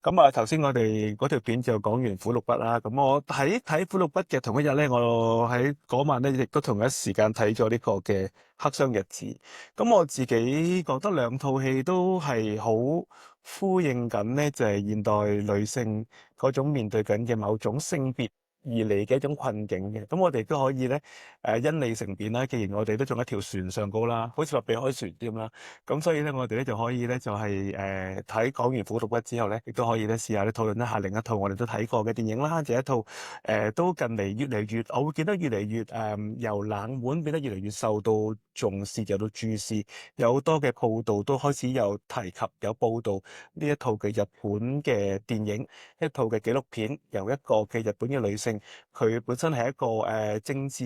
咁啊，頭先我哋嗰條片就講完《苦綠筆》啦。咁我睇《苦綠筆》嘅同一日咧，我喺嗰晚咧亦都同一時間睇咗呢個嘅《黑箱日誌》。咁我自己覺得兩套戲都係好呼應緊咧，就係現代女性嗰種面對緊嘅某種性別而嚟嘅一種困境嘅。咁我哋都可以咧，因理成便啦。既然我哋都仲喺條船上高啦，好似話避開船添啦。咁所以咧，我哋咧就可以咧，就係講完《苦毒筆》之後咧，亦都可以咧試下咧討論一下另一套我哋都睇過嘅電影啦，就係一套都近嚟越嚟越，我會見得越嚟越由冷門變得越嚟越受到重視，受到注視，有好多嘅報道都開始有提及有報道呢一套嘅日本嘅電影，一套嘅紀錄片，由一個嘅日本嘅女性，佢本身係一個政治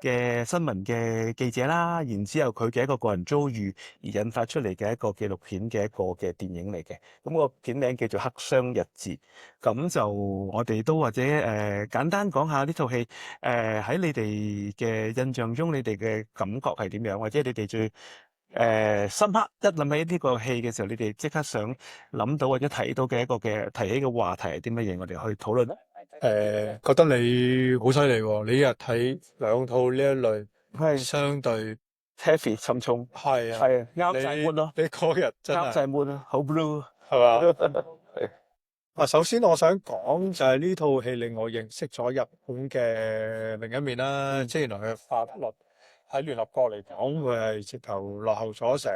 嘅新聞嘅記者啦，然之後佢嘅一個個人遭遇而引發出嚟嘅一個紀錄片嘅一個嘅電影嚟嘅。咁個片名叫做《黑箱日誌》。咁就我哋都或者簡單講下呢套戲喺你哋嘅印象中，你哋嘅感覺係點樣，或者你哋最深刻一諗起呢個戲嘅時候，你哋即刻想諗到或者睇到嘅一個嘅提起嘅話題係啲乜嘢？我哋去討論啦。覺得你好犀利喎！你一日睇兩套呢一類，係相對 heavy 沉重，係啊，係啱晒 mood 咯，你嗰日真係啱晒 mood 咯，好 blue 係嘛？係首先我想講就係呢套戲令我認識咗日本嘅另一面啦，即係原來佢嘅法律喺聯合國嚟講，佢係直頭落後咗成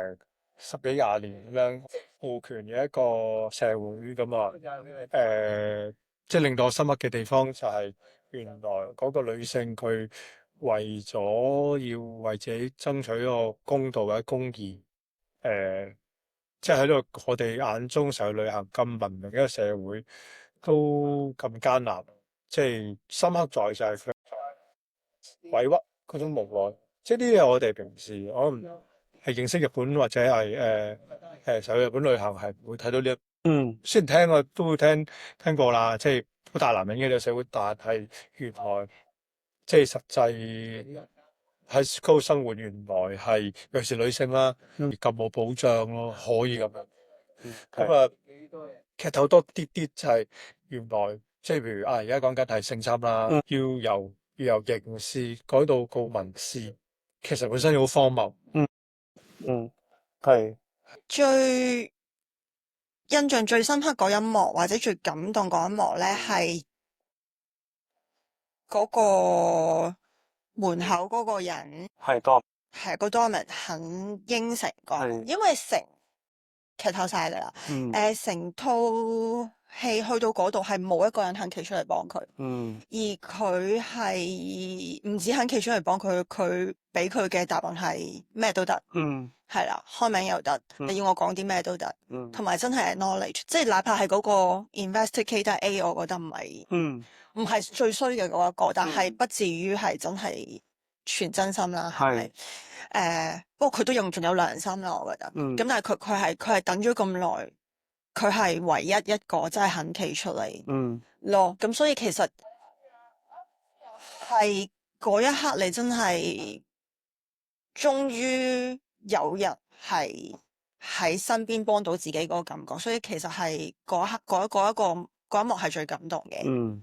十幾廿年咁樣護權嘅一個社會咁啊。即係令到我深刻嘅地方就係原來嗰個女性佢為咗要為自己爭取一個公道或者公義，即係喺度我哋眼中上去旅行咁文明嘅一個社會，都咁艱難。即係深刻在就係佢委屈嗰種無奈。即係呢啲係我哋平時可能係認識日本或者係上去日本旅行係唔會睇到呢一。嗯雖然聽過都會聽過啦，即係好大男人嘅呢個社會，但係原來即係實際喺嗰度生活，原來係尤其是女性啦，咁冇保障咯，可以咁樣。咁啊，劇透多啲啲就係原來即係譬如而家講緊係性侵啦，要由刑事改到告民事，其實本身好荒謬。嗯係最印象最深刻嗰一幕或者最感動嗰一幕咧，係嗰個門口嗰個人係多係個 Dorman 肯應承過，係因為劇透晒噶啦。成套戲去到嗰度係冇一個人肯企出嚟幫佢，而佢係唔止肯企出嚟幫佢，佢俾佢嘅答案係咩都得。係啦，開名又得，你要我講啲咩都得，同埋真係 acknowledge，即係哪怕係嗰個 investigator A，我覺得唔係最衰嘅嗰一個，但係不至於係真係全真心啦，係咪？不過佢都仲有良心啦，我覺得。咁但係佢係等咗咁耐，佢係唯一一個真係肯企出嚟咯。咁所以其實係嗰一刻你真係終於有人係喺身邊幫到自己嗰個感覺，所以其實係嗰一刻嗰一幕係最感動嘅。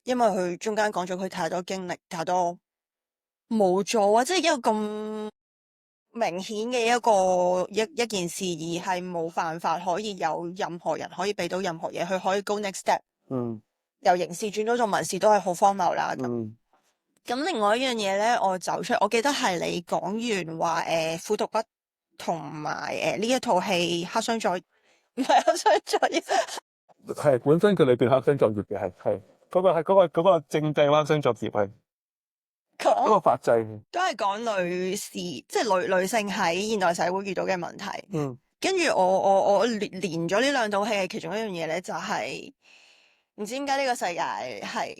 因為佢中間講咗佢太多經歷，太多無助啊，即係一個咁明顯嘅一件事，而係冇辦法可以有任何人可以俾到任何嘢，佢可以 go next step。由刑事轉咗做民事都係好荒謬啦。咁另外一樣嘢咧，我走出，我記得係你講完話苦毒筆同埋呢一套戲黑箱作業，唔係黑箱作業，係本身佢裏邊黑箱作業嘅係嗰個政制黑箱作業係嗰個法制，都係講女士，即係女性喺現代社會遇到嘅問題。跟住我連咗呢兩套戲嘅其中一樣嘢咧，就係唔知點解呢個世界係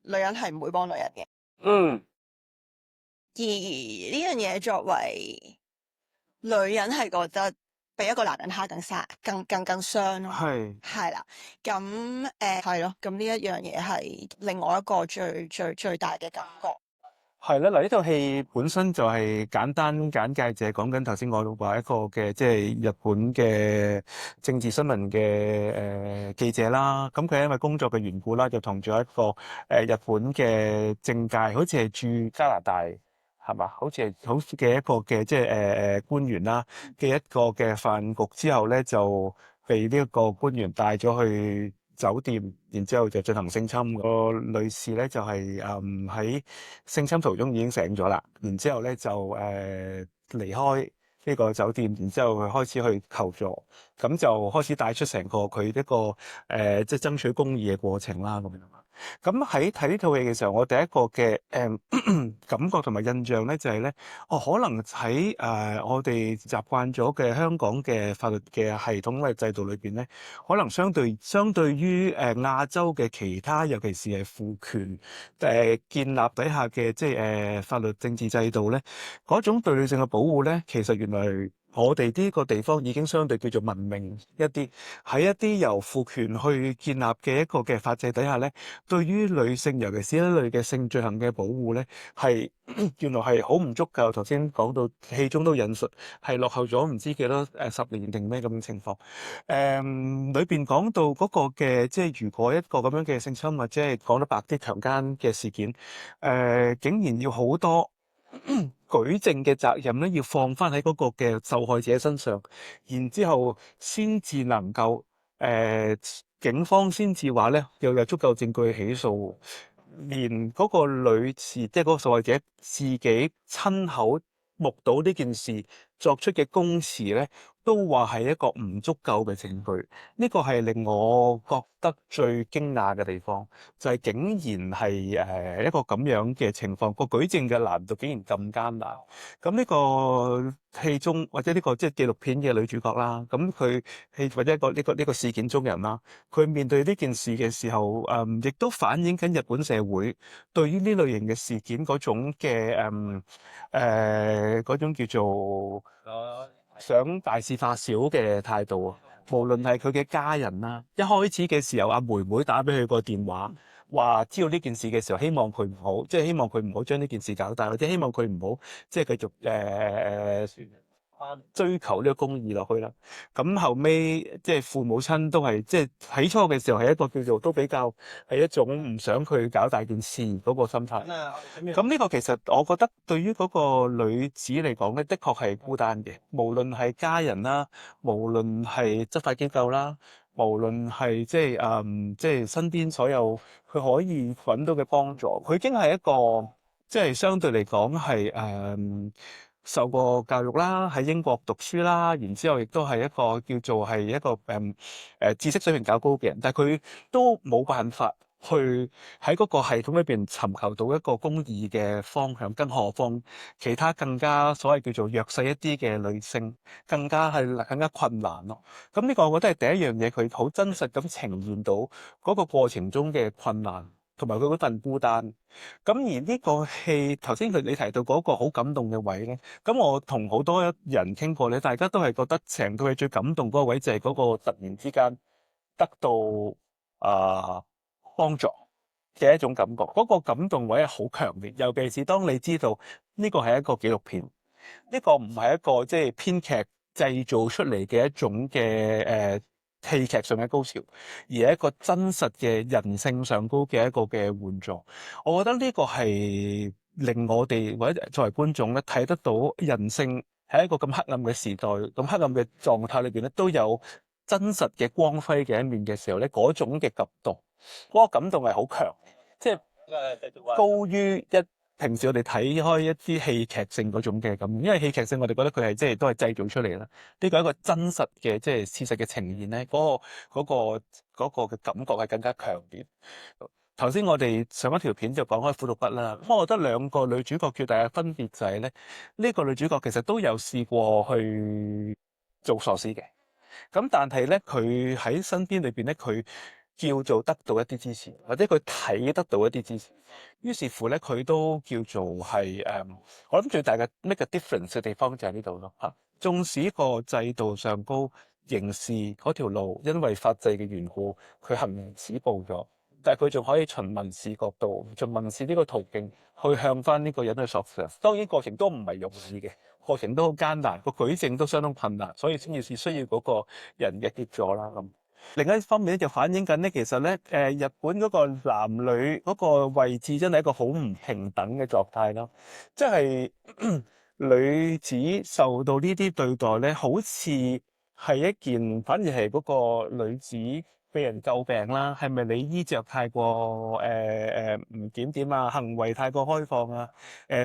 女人係唔會幫女人嘅。而呢樣嘢作為女人係覺得俾一個男人蝦更傷咯。係啦，咁係咯，咁呢一樣嘢係另外一個最大嘅感覺。係啦，嗱呢套戲本身就係簡單簡介，就係講緊頭先我話一個嘅即係日本嘅政治新聞嘅記者啦。咁佢因為工作嘅緣故啦，就同咗一個日本嘅政界，好似係駐加拿大係嘛？好似嘅一個嘅即係官員啦嘅一個嘅飯局之後咧，就被呢一個官員帶咗去酒店，然之後就進行性侵。個女士咧就係喺性侵途中已經醒咗啦，然之後咧就離開呢個酒店，然之後佢開始去求助，咁就開始帶出成個佢一個即係爭取公義嘅過程啦咁樣。咁喺睇呢套戲嘅時候，我第一個嘅感覺同埋印象咧就係咧，可能喺我哋習慣咗嘅香港嘅法律嘅系統或者制度裏邊咧，可能相對於亞洲嘅其他，尤其是係父權建立底下嘅即係法律政治制度咧，嗰種對女性嘅保護咧，其實原來我哋呢個地方已經相對叫做文明一啲，喺一啲由父權去建立嘅一個嘅法制底下咧，對於女性尤其是一類嘅性罪行嘅保護咧，係原來係好唔足夠。頭先講到戲中都引述係落後咗唔知幾多10年定咩咁嘅情況。裏邊講到嗰個嘅即係如果一個咁樣嘅性侵或者係講得白啲強姦嘅事件，竟然要好多舉證嘅責任咧，要放翻喺嗰個嘅受害者身上，然之後先至能夠警方先至話咧，又有足夠證據去起訴，連嗰個女士即係嗰個受害者自己親口目睹呢件事作出嘅供詞咧，都話係一個唔足夠嘅證據。呢個係令我覺得最驚訝嘅地方，就係竟然係一個咁樣嘅情況，個舉證嘅難度竟然咁艱難。咁呢個戲中或者呢個即係紀錄片嘅女主角啦，咁佢戲或者呢個事件中人啦，佢面對呢件事嘅時候，亦都反映緊日本社會對於呢類型嘅事件嗰種嘅嗰種叫做想大事化小嘅態度啊。無論係佢嘅家人啦，一開始嘅時候，阿妹妹打俾佢個電話，話知道呢件事嘅時候，希望佢唔好，即係希望佢唔好將呢件事搞大，或者希望佢唔好即係繼續追求呢個公義落去啦。咁後尾即係父母親都係即係起初嘅時候係一個叫做都比較係一種唔想佢搞大件事嗰個心態。咁呢個其實我覺得對於嗰個女子嚟講咧，的確係孤單嘅，無論係家人啦，無論係執法機構啦，無論係即係身邊所有佢可以揾到嘅幫助，佢已經係一個即係相對嚟講係受過教育啦，喺英國讀書啦，然之後亦都係一個叫做係一個知識水平較高嘅人，但係佢都冇辦法去喺嗰個系統裏邊尋求到一個公義嘅方向，更何況其他更加所謂叫做弱勢一啲嘅女性，更加困難咯。咁呢個我覺得係第一樣嘢，佢好真實咁呈現到嗰個過程中嘅困難，同埋佢嗰份孤單。咁而呢個戲頭先你提到嗰個好感動嘅位咧，咁我同好多人傾過咧，大家都係覺得成套戲最感動嗰個位就係嗰個突然之間得到幫助嘅一種感覺，嗰個感動位係好強烈，尤其是當你知道呢個係一個紀錄片，呢個唔係一個即係編劇製造出嚟嘅一種嘅戲劇上嘅高潮，而係一個真實嘅人性上高嘅一個嘅援助。我覺得呢個係令我哋或者作為觀眾咧睇得到人性喺一個咁黑暗嘅時代、咁黑暗嘅狀態裏邊咧，都有真實嘅光輝嘅一面嘅時候咧，嗰種嘅感動，嗰個感動係好強，即係高於平時我哋睇開一啲戲劇性嗰種嘅咁，因為戲劇性我哋覺得佢係即係都係製造出嚟啦。呢個係一個真實嘅即係事實嘅呈現咧，嗰個嘅感覺係更加強烈。頭先我哋上一條片就講開苦毒筆啦，咁我覺得兩個女主角最大嘅分別就係咧，呢個女主角其實都有試過去做傻事嘅，咁但係咧佢喺身邊裏邊咧佢叫做得到一啲支持，或者佢睇得到一啲支持，於是乎咧佢都叫做係我諗最大嘅 make a difference 嘅地方就喺呢度咯嚇。縱使個制度上高刑事嗰條路，因為法制嘅緣故，佢行止步咗，但係佢仲可以循民事角度、循民事呢個途徑去向翻呢個人去索償。當然過程都唔係容易嘅，過程都好艱難，個舉證都相當困難，所以先至需要嗰個人嘅協助啦咁。另一方面咧，就反映緊咧，其實咧，日本嗰個男女嗰個位置真係一個好唔平等嘅狀態咯。即係女子受到呢啲對待咧，好似係一件，反而係嗰個女子被人詬病啦。係咪你衣着太過唔檢點啊？行為太過開放啊？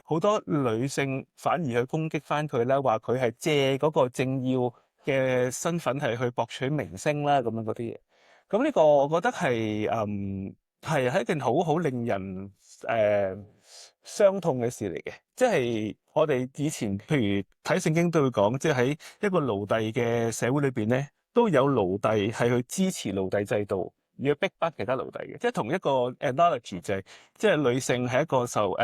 好多女性反而去攻擊翻佢啦，話佢係借嗰個政要嘅身份係去博取名聲啦，咁樣嗰啲嘢。咁呢個我覺得係一件好令人傷痛嘅事嚟嘅。即係我哋以前譬如睇聖經都會講，即係喺一個奴隸嘅社會裏邊咧，都有奴隸係去支持奴隸制度，而去逼迫其他奴隸嘅。即係同一個 analogy 就係、即係女性係一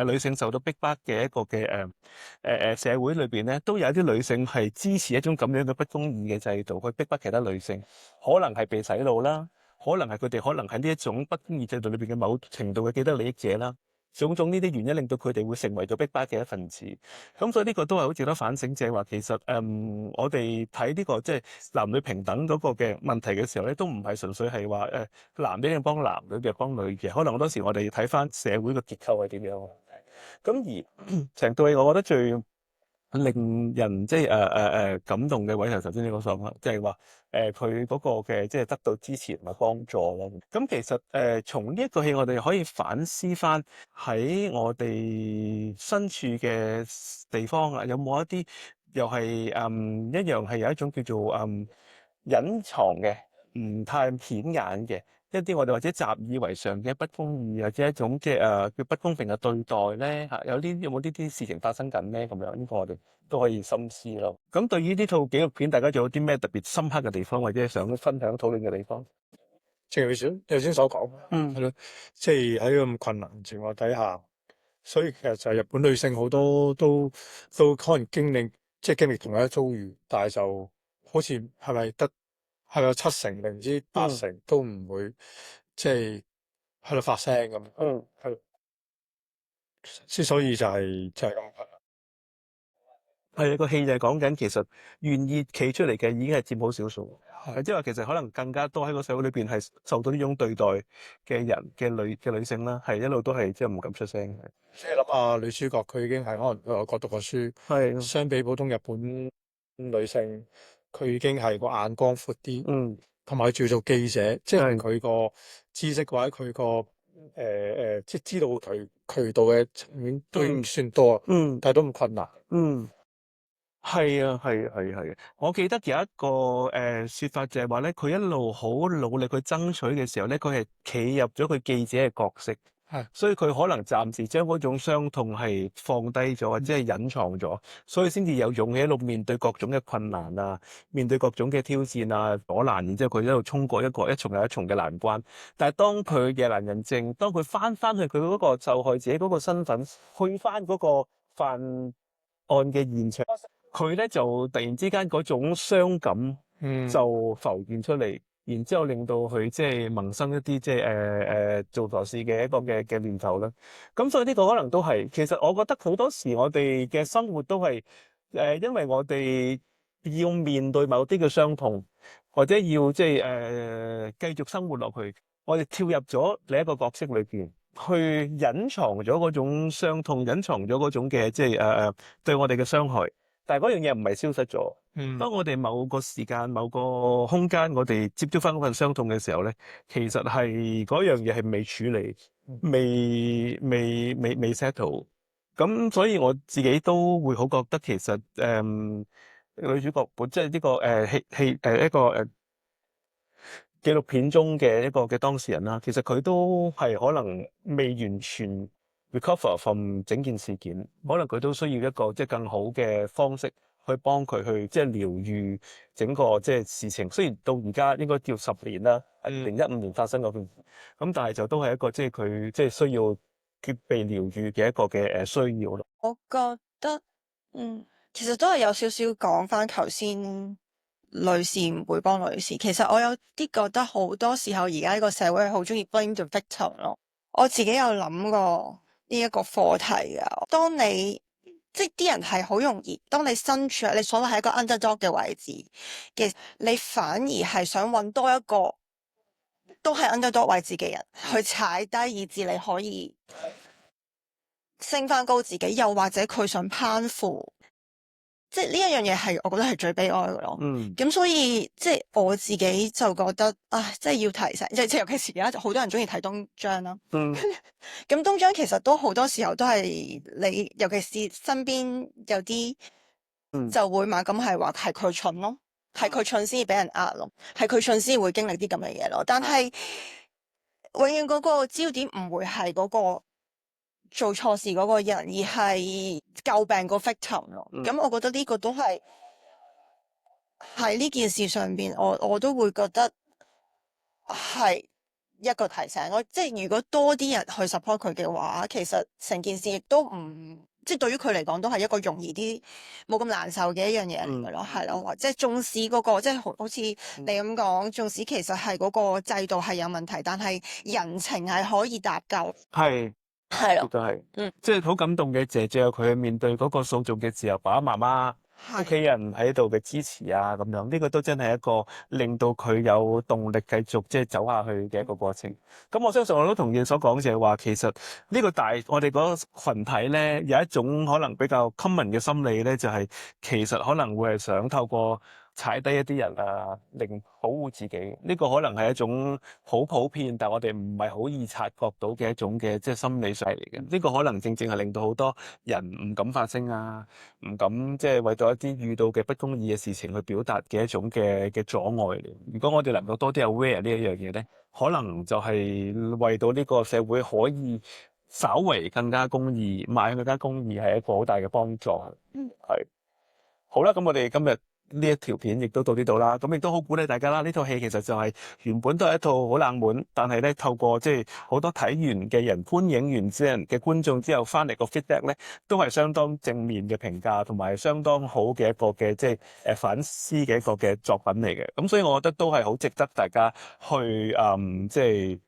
個女性受到逼迫嘅一個嘅社會裏邊咧，都有一啲女性係支持一種咁樣嘅不公義嘅制度，去逼迫其他女性，可能係被洗腦啦，可能係佢哋可能喺呢一種不公義制度裏邊嘅某程度嘅既得利益者啦。種種呢啲原因令到佢哋會成為咗逼迫嘅一份子，咁所以呢個都係好值得反省，就係話其實我哋睇呢個即係男女平等嗰個嘅問題嘅時候咧，都唔係純粹係話男嘅幫男，女嘅幫女嘅，可能好多時我哋睇翻社會嘅結構係點樣。咁而成套戲，我覺得最令人即係感動嘅位就頭先你所講啦，即係話佢嗰個嘅即係得到支持同埋幫助咯。咁其實從呢一個戲，我哋可以反思翻喺我哋身處嘅地方啊，有冇一啲又係一樣係有一種叫做隱藏嘅、唔太顯眼嘅一啲我哋或者習以為常嘅不公義，或者一種即係叫不公平嘅對待咧嚇，有冇呢啲事情發生緊咧？咁樣呢個我哋都可以深思咯。咁對於呢套紀錄片，大家仲有啲咩特別深刻嘅地方，或者想分享討論嘅地方？正如你頭先所講，係咯，即係喺咁困難情況底下，所以其實就係日本女性好多都可能經歷同樣嘅遭遇，但係就好似係咪有70%定唔知80%都唔會即係喺度發聲咁，係之所以就係咁。係啊，個戲就係講緊，其實願意企出嚟嘅已經係佔好少數，即係話其實可能更加多喺個社會裏邊係受到呢種對待嘅人嘅女性啦，係一路都係即係唔敢出聲嘅。即係諗下女主角佢已經係可能喺外國讀過書，係相比普通日本女性，佢已經係個眼光闊啲，同埋佢仲要做記者，即係佢個知識或者佢個即係知道渠道嘅層面都已經算多，但係都咁困難。係啊，係啊。我記得有一個說法就係話咧，佢一路好努力去爭取嘅時候咧，佢係企入咗佢記者嘅角色，所以佢可能暫時將嗰種傷痛係放低咗，或者係隱藏咗，所以先至有勇氣一路面對各種嘅困難啊，面對各種嘅挑戰啊、阻攔，然之後佢一路衝過一重又一重嘅難關。但係當佢夜闌人靜，當佢翻去佢嗰個受害者嗰個身份，去翻嗰個犯案嘅現場，佢咧就突然之間嗰種傷感就浮現出嚟，然之後令到佢即係萌生一啲即係做錯事嘅一個嘅念頭啦。咁所以呢個可能都係，其實我覺得好多時我哋嘅生活都係因為我哋要面對某啲嘅傷痛，或者要即係繼續生活落去，我哋跳入咗另一個角色裏邊，去隱藏咗嗰種傷痛，隱藏咗嗰種嘅即係對我哋嘅傷害。但係嗰樣嘢唔係消失咗。當我哋某個時間、某個空間，我哋接觸翻嗰份傷痛嘅時候咧，其實係嗰樣嘢係未處理、未 settle。咁所以我自己都會好覺得其實女主角即係呢個一個紀錄片中嘅一個嘅當事人啦，其實佢都係可能未完全 recover from 整件事件，可能佢都需要一個即係更好嘅方式去幫佢去即係療癒整個即係事情。雖然到而家應該叫10年啦，2015年發生嗰件，咁但係就都係一個即係佢即係需要被療癒嘅一個嘅需要咯。我覺得其實都係有少少講翻頭先女士唔會幫女士。其實我有啲覺得好多時候而家呢個社會係好中意 blame the victim 咯。我自己有諗過呢一個課題噶。當你即係啲人係好容易，當你身處你所謂係一個 underdog 嘅位置嘅，你反而係想揾多一個都係 underdog 位置嘅人去踩低，以至你可以升翻高自己，又或者佢想攀附。即係呢一樣嘢係，我覺得係最悲哀嘅咯。咁所以即係我自己就覺得，唉，即係要提醒，即係尤其是而家好多人中意睇東張啦。咁東張其實都好多時候都係你，尤其是身邊有啲就會猛咁係話係佢蠢咯，係佢蠢先至俾人呃咯，係佢蠢先會經歷啲咁嘅嘢咯。但係永遠嗰個焦點唔會係嗰個做錯事嗰個人，而係詬病個 victim 咯。咁我覺得呢個都係喺呢件事上邊，我都會覺得係一個提醒。我即係如果多啲人去 support 佢嘅話，其實成件事亦都唔即係對於佢嚟講都係一個容易啲、冇咁難受嘅一樣嘢嚟嘅咯，係咯。即係縱使嗰個即係好似你咁講，縱使其實係嗰個制度係有問題，但係人情係可以搭救。係咯，都係，即係好感動嘅姐姐，佢面對嗰個訴訟嘅時候，爸爸媽媽、屋企人喺度嘅支持啊，咁樣呢個都真係一個令到佢有動力繼續即係走下去嘅一個過程。咁我相信我都同意所講，就係話其實呢個我哋嗰個群體咧有一種可能比較 common 嘅心理咧，就係其實可能會係想透過踩低一啲人啊，令保護自己。呢個可能係一種好普遍，但我哋唔係好易察覺到嘅一種嘅即係心理上嚟嘅。呢個可能正正係令到好多人唔敢發聲啊，唔敢即係為咗一啲遇到嘅不公義嘅事情去表達嘅一種嘅阻礙嚟。如果我哋能夠多啲 aware 呢一樣嘢咧，可能就係為到呢個社會可以稍為更加公義，邁向更加公義係一個好大嘅幫助。係。好啦，咁我哋今日呢一條片亦都到呢度啦，咁亦都好鼓勵大家啦。呢套戲其實就係原本都係一套好冷門，但係咧透過即係好多睇完嘅人、觀影完之人嘅觀眾之後翻嚟個 feedback 咧，都係相當正面嘅評價，同埋相當好嘅一個嘅即係反思嘅一個嘅作品嚟嘅。咁所以我覺得都係好值得大家去即係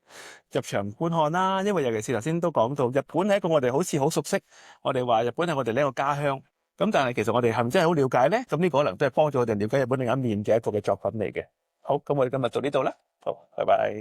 入場觀看啦。因為尤其是頭先都講到，日本係一個我哋好似好熟悉，我哋話日本係我哋呢一個家鄉。咁但係其實我哋係咪真係好了解咧？咁呢個可能都係幫助我哋了解日本另一面嘅一個嘅作品嚟嘅。好，咁我哋今日到呢度啦。好，拜拜。